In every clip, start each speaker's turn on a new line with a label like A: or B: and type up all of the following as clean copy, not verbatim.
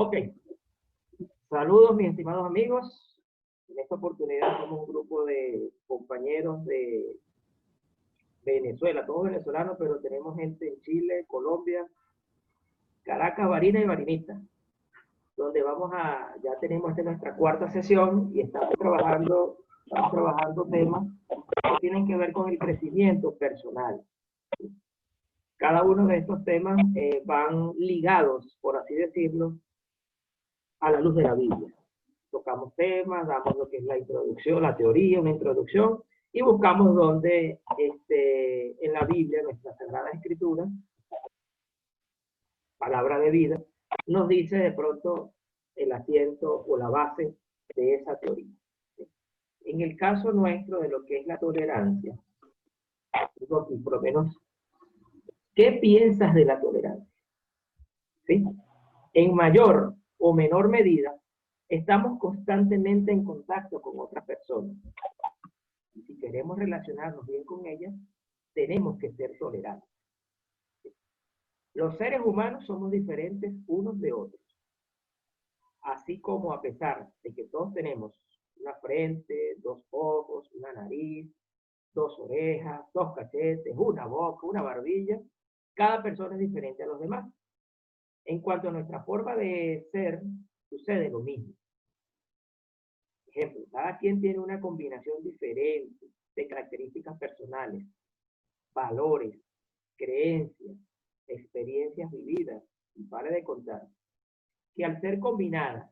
A: Ok, saludos mis estimados amigos. En esta oportunidad somos un grupo de compañeros de Venezuela, todos venezolanos, pero tenemos gente en Chile, Colombia, Caracas, Barinas y Barinitas, donde ya tenemos nuestra cuarta sesión y estamos trabajando temas que tienen que ver con el crecimiento personal. Cada uno de estos temas van ligados, por así decirlo, a la luz de la Biblia. Tocamos temas, damos lo que es la introducción, la teoría, una introducción, y buscamos donde en la Biblia, nuestra Sagrada Escritura, palabra de vida, nos dice de pronto el asiento o la base de esa teoría. En el caso nuestro de lo que es la tolerancia, por lo menos, ¿qué piensas de la tolerancia? ¿Sí? En mayor o menor medida, estamos constantemente en contacto con otras personas. Y si queremos relacionarnos bien con ellas, tenemos que ser tolerantes. Los seres humanos somos diferentes unos de otros. Así como a pesar de que todos tenemos una frente, dos ojos, una nariz, dos orejas, dos cachetes, una boca, una barbilla, cada persona es diferente a los demás. En cuanto a nuestra forma de ser, sucede lo mismo. Ejemplo, cada quien tiene una combinación diferente de características personales, valores, creencias, experiencias vividas, y para de contar, que al ser combinadas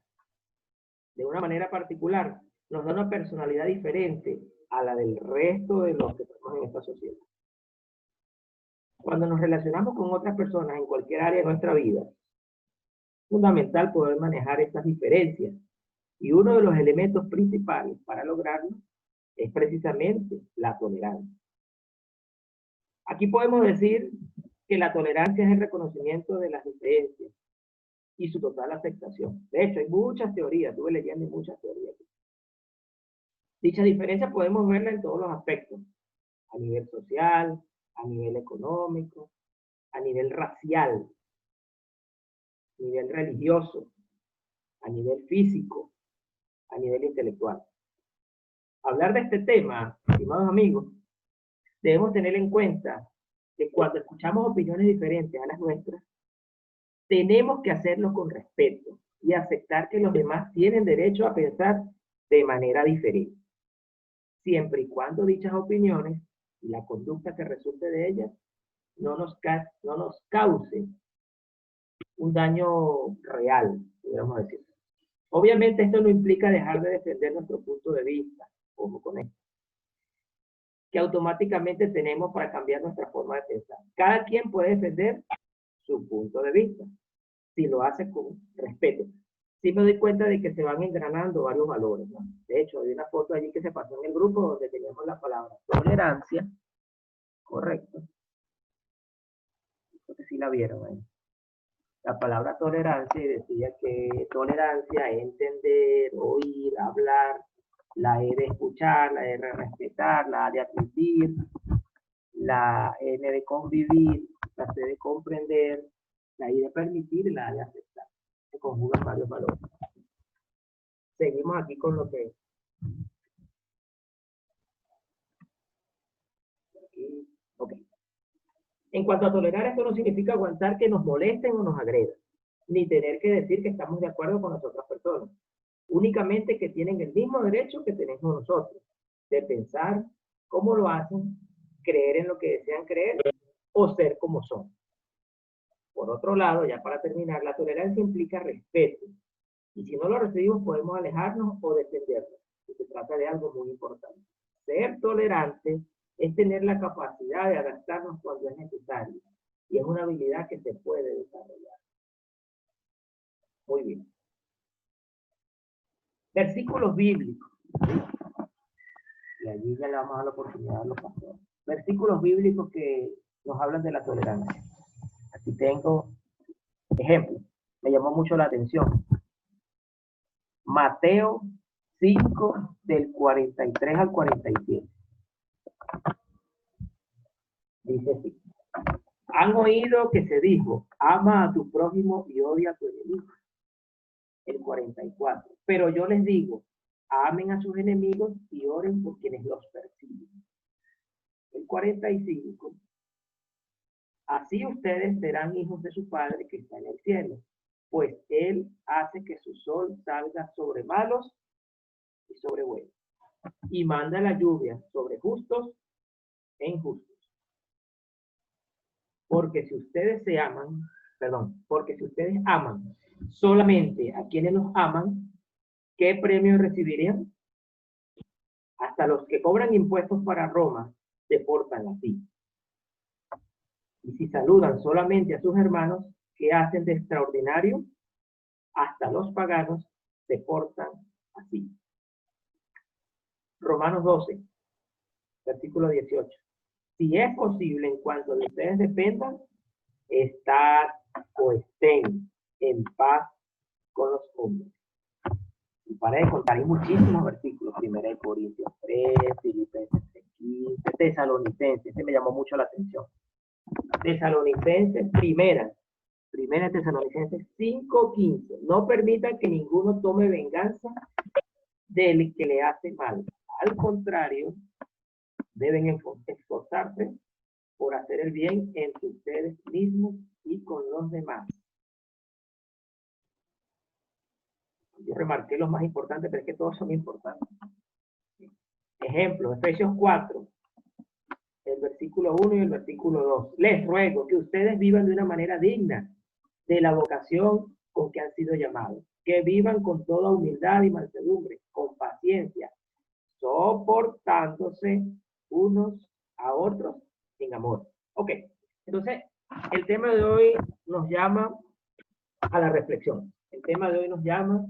A: de una manera particular, nos da una personalidad diferente a la del resto de los que estamos en esta sociedad. Cuando nos relacionamos con otras personas en cualquier área de nuestra vida, es fundamental poder manejar estas diferencias. Y uno de los elementos principales para lograrlo es precisamente la tolerancia. Aquí podemos decir que la tolerancia es el reconocimiento de las diferencias y su total aceptación. De hecho, hay muchas teorías, estuve leyendo muchas teorías. Dicha diferencia podemos verla en todos los aspectos, a nivel social, a nivel económico, a nivel racial, a nivel religioso, a nivel físico, a nivel intelectual. Hablar de este tema, estimados amigos, debemos tener en cuenta que cuando escuchamos opiniones diferentes a las nuestras, tenemos que hacerlo con respeto y aceptar que los demás tienen derecho a pensar de manera diferente, siempre y cuando dichas opiniones y la conducta que resulte de ellas no nos cause un daño real, podríamos decir. Obviamente esto no implica dejar de defender nuestro punto de vista, como con esto, que automáticamente tenemos para cambiar nuestra forma de pensar. Cada quien puede defender su punto de vista, si lo hace con respeto. Sí me doy cuenta de que se van engranando varios valores, ¿no? De hecho, hay una foto allí que se pasó en el grupo donde teníamos la palabra tolerancia, correcto. Creo que sí la vieron ahí. La palabra tolerancia, y decía que tolerancia es entender, oír, hablar, la E de escuchar, la R de respetar, la A de admitir, la N de convivir, la C de comprender, la I de permitir y la A de aceptar. Se conjugan varios valores. Seguimos aquí con lo que aquí, ok. En cuanto a tolerar, esto no significa aguantar que nos molesten o nos agredan, ni tener que decir que estamos de acuerdo con las otras personas. Únicamente que tienen el mismo derecho que tenemos nosotros, de pensar cómo lo hacen, creer en lo que desean creer o ser como son. Por otro lado, ya para terminar, la tolerancia implica respeto. Y si no lo recibimos, podemos alejarnos o defendernos. Se trata de algo muy importante. Ser tolerante es tener la capacidad de adaptarnos cuando es necesario. Y es una habilidad que se puede desarrollar. Muy bien. Versículos bíblicos. Y allí ya le vamos a dar la oportunidad a los pastores. Versículos bíblicos que nos hablan de la tolerancia. Aquí tengo ejemplos. Me llamó mucho la atención. Mateo 5, del 43 al 47. Dice así. Han oído que se dijo, ama a tu prójimo y odia a tu enemigo. el 44. Pero yo les digo, amen a sus enemigos y oren por quienes los persiguen. El 45. Así ustedes serán hijos de su Padre que está en el cielo, pues Él hace que su sol salga sobre malos y sobre buenos, y manda la lluvia sobre justos e injustos. Porque si ustedes porque si ustedes aman solamente a quienes los aman, ¿qué premio recibirían? Hasta los que cobran impuestos para Roma se portan así. Y si saludan solamente a sus hermanos, ¿qué hacen de extraordinario? Hasta los paganos se portan así. Romanos 12, versículo 18. Si es posible, en cuanto de ustedes dependan, estar o estén en paz con los hombres. Y para de contar, hay muchísimos versículos. 1 Corintios 3, Filipenses 3:15, Tesalonicenses, este me llamó mucho la atención. Tesalonicenses, primera Tesalonicenses 5:15. No permitan que ninguno tome venganza del que le hace mal. Al contrario, deben esforzarse por hacer el bien entre ustedes mismos y con los demás. Yo remarqué los más importantes, pero es que todos son importantes. Ejemplo, Efesios 4, el versículo 1 y el versículo 2. Les ruego que ustedes vivan de una manera digna de la vocación con que han sido llamados, que vivan con toda humildad y mansedumbre, con paciencia, soportándose unos a otros en amor. Ok, entonces el tema de hoy nos llama a la reflexión. El tema de hoy nos llama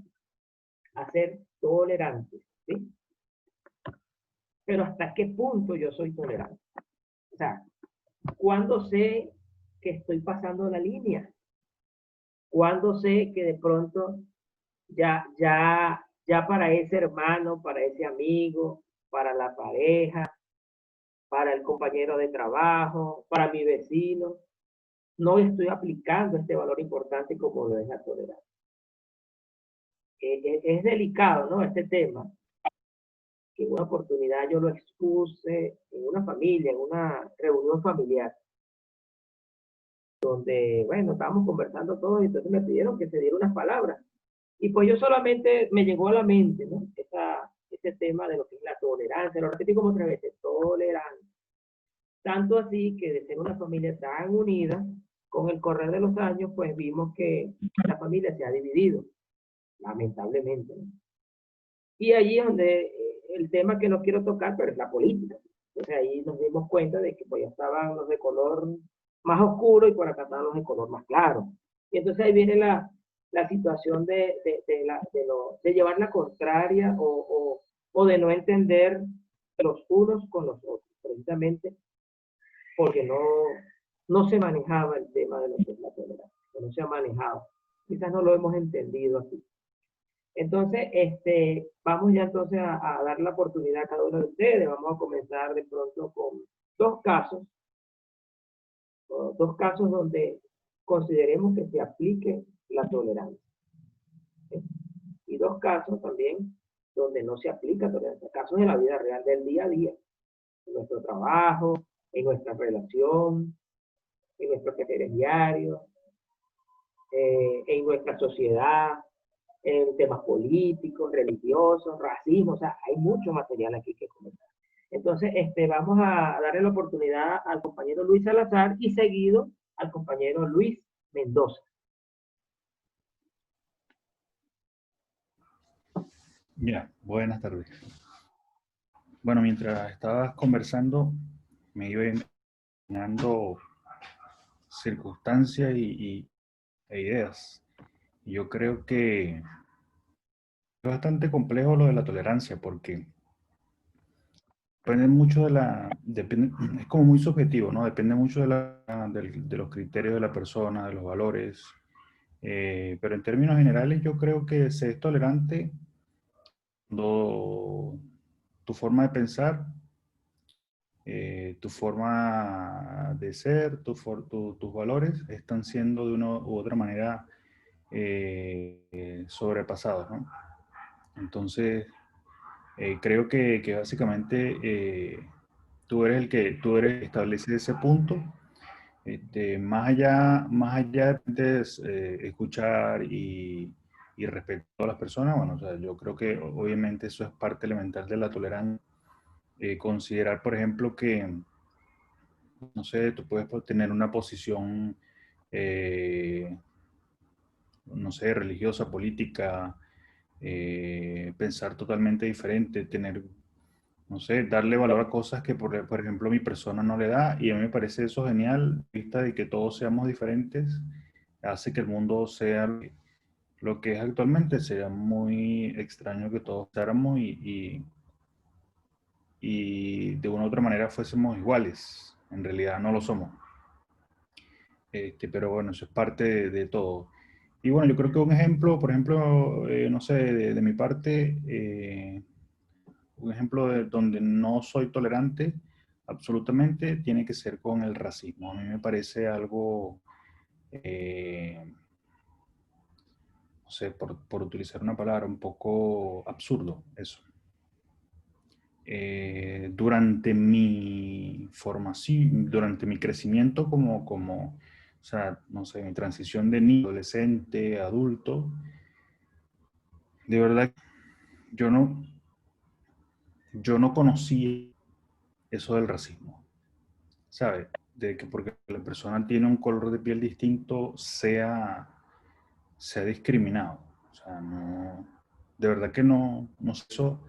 A: a ser tolerantes, ¿sí? Pero ¿hasta qué punto yo soy tolerante? O sea, ¿cuándo sé que estoy pasando la línea? ¿Cuándo sé que de pronto ya para ese hermano, para ese amigo, para la pareja, para el compañero de trabajo, para mi vecino, no estoy aplicando este valor importante como lo es la tolerancia? Es delicado, ¿no? Este tema, que en una oportunidad yo lo expuse en una familia, en una reunión familiar, donde, bueno, estábamos conversando todos y entonces me pidieron que se diera unas palabras. Y pues yo solamente me llegó a la mente, ¿no? Ese tema de lo que es la tolerancia, lo repetí como 3 veces, tolerancia. Tanto así que de ser una familia tan unida, con el correr de los años, pues vimos que la familia se ha dividido, lamentablemente, ¿no? Y allí es donde el tema que no quiero tocar, pero es la política. Entonces ahí nos dimos cuenta de que pues ya estaban los de color más oscuro y por acá estaban los de color más claro. Y entonces ahí viene la situación de llevar la contraria o de no entender los unos con los otros, precisamente porque no se manejaba el tema de lo que es la tolerancia, no se ha manejado. Quizás no lo hemos entendido así. Entonces, vamos ya entonces a dar la oportunidad a cada uno de ustedes. Vamos a comenzar de pronto con dos casos donde consideremos que se aplique la tolerancia. ¿Sí? Y dos casos también donde no se aplica tolerancia, casos de la vida real, del día a día, en nuestro trabajo, en nuestra relación, en nuestros quehaceres diarios, en nuestra sociedad, en temas políticos, religiosos, racismo, o sea, hay mucho material aquí que comentar. Entonces, vamos a darle la oportunidad al compañero Luis Salazar y seguido al compañero Luis Mendoza.
B: Ya, buenas tardes. Bueno, mientras estabas conversando, me iba imaginando circunstancias e ideas. Yo creo que es bastante complejo lo de la tolerancia porque depende mucho es como muy subjetivo, ¿no? Depende mucho de los criterios de la persona, de los valores. Pero en términos generales yo creo que se es tolerante cuando tu forma de pensar, tu forma de ser, tus valores están siendo de una u otra manera sobrepasados, ¿no? Entonces, creo que básicamente tú eres el que establece ese punto. Más allá de escuchar y respetar a las personas, bueno, o sea, yo creo que obviamente eso es parte elemental de la tolerancia. Considerar, por ejemplo, que, no sé, tú puedes tener una posición, eh, no sé, religiosa, política, pensar totalmente diferente, tener, no sé, darle valor a cosas que, por ejemplo, mi persona no le da, y a mí me parece eso genial, vista de que todos seamos diferentes, hace que el mundo sea lo que es actualmente. Sería muy extraño que todos estáramos y de una u otra manera fuésemos iguales. En realidad no lo somos. Pero bueno, eso es parte de todo. Y bueno, yo creo que un ejemplo, por ejemplo, no sé, de mi parte, un ejemplo de donde no soy tolerante absolutamente tiene que ser con el racismo. A mí me parece algo, no sé, por utilizar una palabra, un poco absurdo eso. Durante mi formación, durante mi crecimiento o sea, no sé, mi transición de niño, adolescente, adulto, de verdad, yo no, yo no conocí eso del racismo, ¿sabes? De que porque la persona tiene un color de piel distinto sea discriminado. O sea, no, de verdad que no sé eso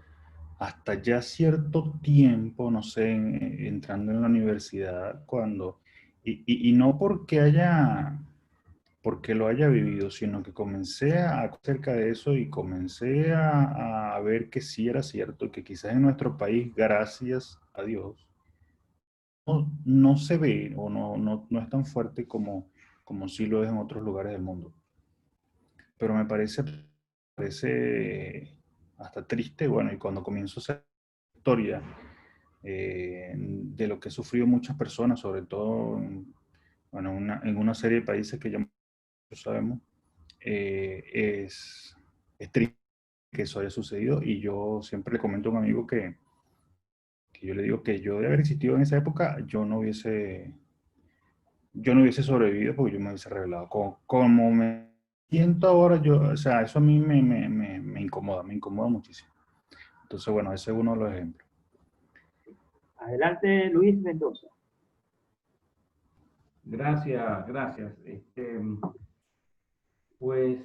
B: hasta ya cierto tiempo, no sé, entrando en la universidad, y no porque lo haya vivido, sino que comencé a acerca de eso y comencé a ver que sí era cierto, que quizás en nuestro país, gracias a Dios, no se ve o no es tan fuerte como sí lo es en otros lugares del mundo. Pero me parece hasta triste, bueno, y cuando comienzo a hacer historia de lo que han sufrido muchas personas, sobre todo bueno, en una serie de países que ya sabemos, es triste que eso haya sucedido, y yo siempre le comento a un amigo que yo le digo que yo de haber existido en esa época, yo no hubiese sobrevivido porque yo me hubiese revelado. Como me siento ahora, o sea, eso a mí me incomoda muchísimo. Entonces, bueno, ese es uno de los ejemplos.
A: Adelante, Luis Mendoza.
C: Gracias, gracias. Pues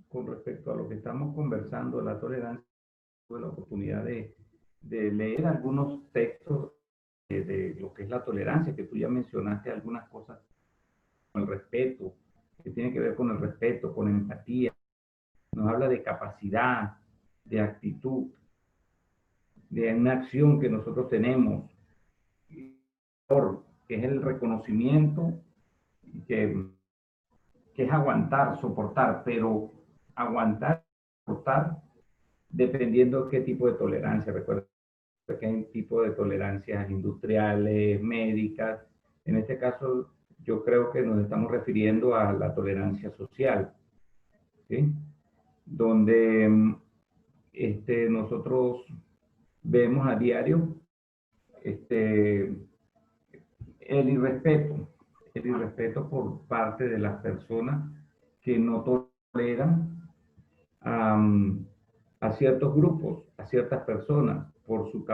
C: con respecto a lo que estamos conversando, la tolerancia, tuve la oportunidad de leer algunos textos de lo que es la tolerancia, que tú ya mencionaste algunas cosas, con el respeto, que tiene que ver con el respeto, con empatía, nos habla de capacidad, de actitud, de una acción que nosotros tenemos, que es el reconocimiento, que, que es aguantar, soportar, pero aguantar, soportar, dependiendo de qué tipo de tolerancia. Recuerda que hay tipo de tolerancias industriales, médicas. En este caso, yo creo que nos estamos refiriendo a la tolerancia social, ¿sí? Donde nosotros vemos a diario este, el irrespeto por parte de las personas que no toleran a ciertos grupos, a ciertas personas, por sus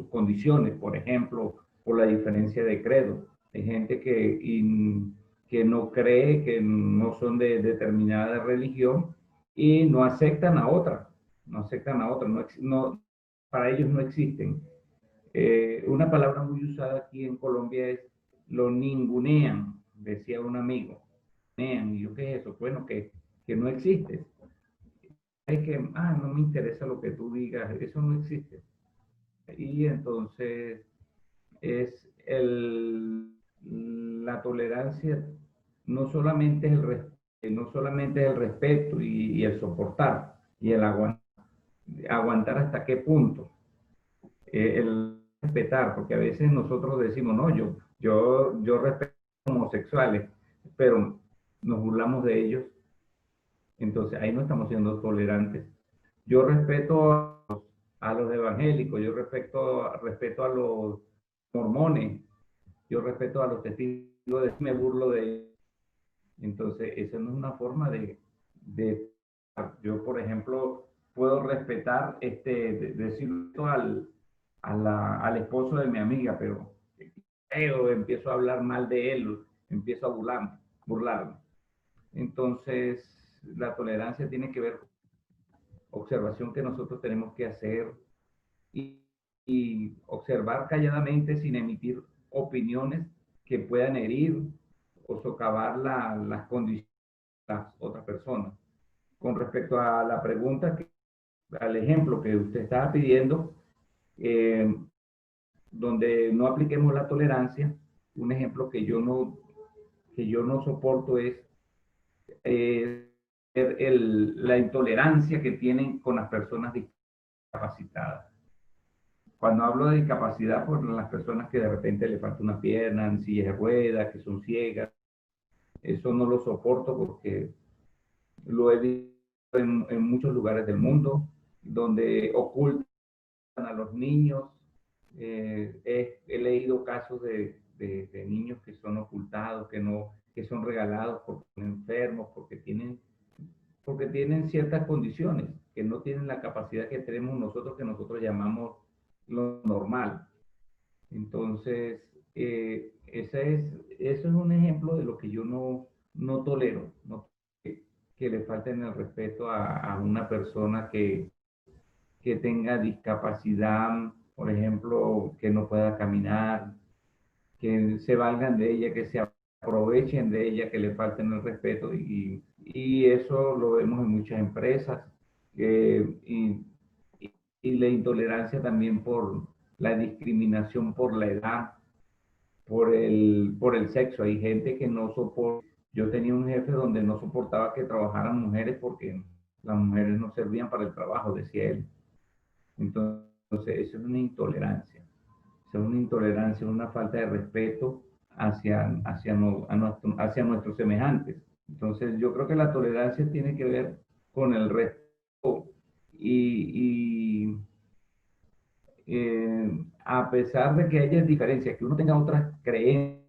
C: condiciones, por ejemplo, por la diferencia de credo. Hay gente que no cree, que no son de determinada religión y no aceptan a otra, no aceptan a otra, para ellos no existen. Una palabra muy usada aquí en Colombia es lo ningunean, decía un amigo. ¿Y yo qué es eso? Bueno, que no existe. Es que, no me interesa lo que tú digas, eso no existe. Y entonces es la tolerancia, no solamente es no solamente es el respeto y el soportar y el aguantar hasta qué punto, el respetar, porque a veces nosotros decimos, no, yo respeto a los homosexuales, pero nos burlamos de ellos, entonces ahí no estamos siendo tolerantes. Yo respeto a los evangélicos, yo respeto a los mormones, yo respeto a los testigos de me burlo de ellos. Entonces, esa no es una forma yo, por ejemplo, puedo respetar, decirlo al esposo de mi amiga, pero empiezo a hablar mal de él, empiezo a burlarme. Entonces, la tolerancia tiene que ver con observación que nosotros tenemos que hacer y observar calladamente sin emitir opiniones que puedan herir o socavar las condiciones de las otras personas. Con respecto a la pregunta, al ejemplo que usted estaba pidiendo, donde no apliquemos la tolerancia, un ejemplo que yo no soporto es la intolerancia que tienen con las personas discapacitadas. Cuando hablo de discapacidad, por las personas que de repente le falta una pierna, en silla de ruedas, que son ciegas, eso no lo soporto porque lo he visto en muchos lugares del mundo, donde ocultan a los niños. He leído casos de niños que son ocultados, que son regalados porque son enfermos, porque tienen ciertas condiciones, que no tienen la capacidad que tenemos nosotros, que nosotros llamamos lo normal. Entonces, eso es un ejemplo de lo que yo no tolero, que le falten el respeto a una persona que tenga discapacidad, por ejemplo, que no pueda caminar, que se valgan de ella, que se aprovechen de ella, que le falten el respeto. Y eso lo vemos en muchas empresas. Y la intolerancia también por la discriminación por la edad, por el sexo. Hay gente que no soporta. Yo tenía un jefe donde no soportaba que trabajaran mujeres porque las mujeres no servían para el trabajo, decía él. Entonces, eso es una intolerancia. Eso es una intolerancia, una falta de respeto hacia nuestros semejantes. Entonces, yo creo que la tolerancia tiene que ver con el respeto a pesar de que haya diferencias, que uno tenga otras creencias,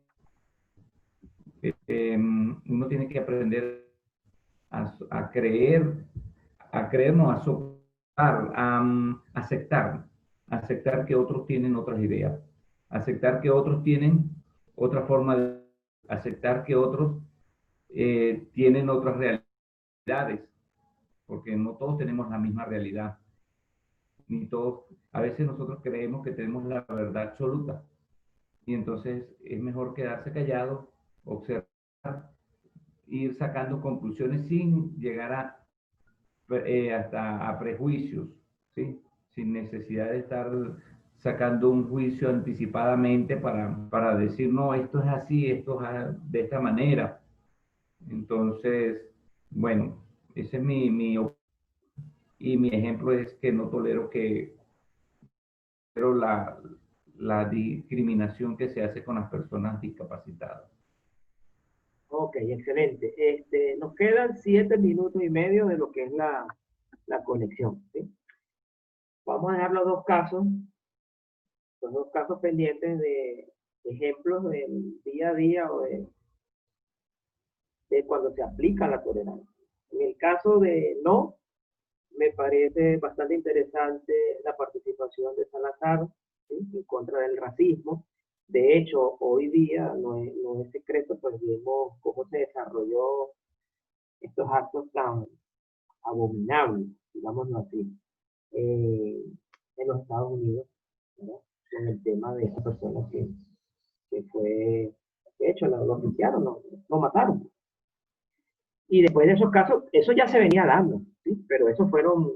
C: uno tiene que aprender a creer, no, a soportar, a aceptar que otros tienen otras ideas, aceptar que otros tienen otra forma de, aceptar que otros tienen otras realidades, porque no todos tenemos la misma realidad, ni todos, a veces nosotros creemos que tenemos la verdad absoluta, y entonces es mejor quedarse callado, observar, ir sacando conclusiones sin llegar hasta a prejuicios, ¿sí? Sin necesidad de estar sacando un juicio anticipadamente para decir, no, esto es así, esto es de esta manera. Entonces, bueno, ese es y mi ejemplo es que no tolero la discriminación que se hace con las personas discapacitadas.
A: Ok, excelente. Nos quedan 7 minutos y medio de lo que es la conexión, ¿sí? Vamos a dejar los dos casos pendientes de ejemplos del día a día o de cuando se aplica la tolerancia. En el caso de no, me parece bastante interesante la participación de Salazar, ¿sí? En contra del racismo. De hecho, hoy día no es secreto, pues vemos cómo se desarrolló estos actos tan abominables, digámoslo así, en los Estados Unidos, ¿verdad? Con el tema de esa persona que fue, de hecho, lo oficiaron, lo mataron. Y después de esos casos, eso ya se venía dando, ¿sí? Pero esos fueron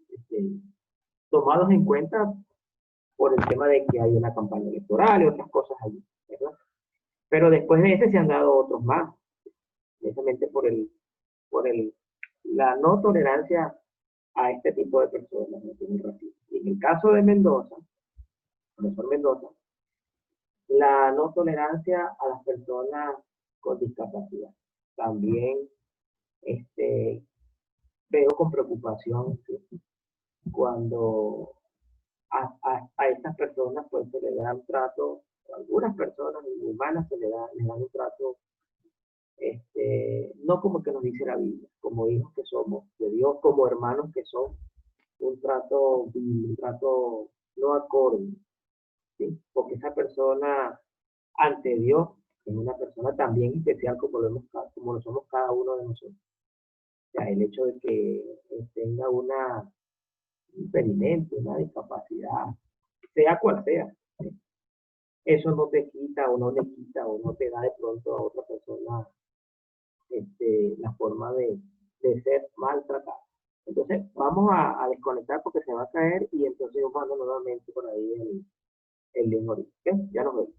A: este, tomados en cuenta por el tema de que hay una campaña electoral y otras cosas allí, ¿verdad? Pero después de ese se han dado otros más, precisamente por la no tolerancia a este tipo de personas, ¿no? El racismo. Y en el caso de Mendoza, profesor Mendoza, La no tolerancia a las personas con discapacidad. También veo con preocupación, ¿sí?, cuando a estas personas pues se le da un trato, a algunas personas humanas les dan un trato, no como que nos dice la Biblia, como hijos que somos de Dios, como hermanos que son, un trato no acorde, ¿sí? Porque esa persona ante Dios es una persona también especial como lo somos cada uno de nosotros. O sea, el hecho de que tenga un impedimento, una discapacidad, sea cual sea, ¿sí?, eso no te quita o no le quita o no te da de pronto a otra persona la forma de ser maltratada. Entonces, vamos a desconectar porque se va a caer y entonces yo mando nuevamente por ahí el link ahorita. ¿Ok? Ya nos vemos.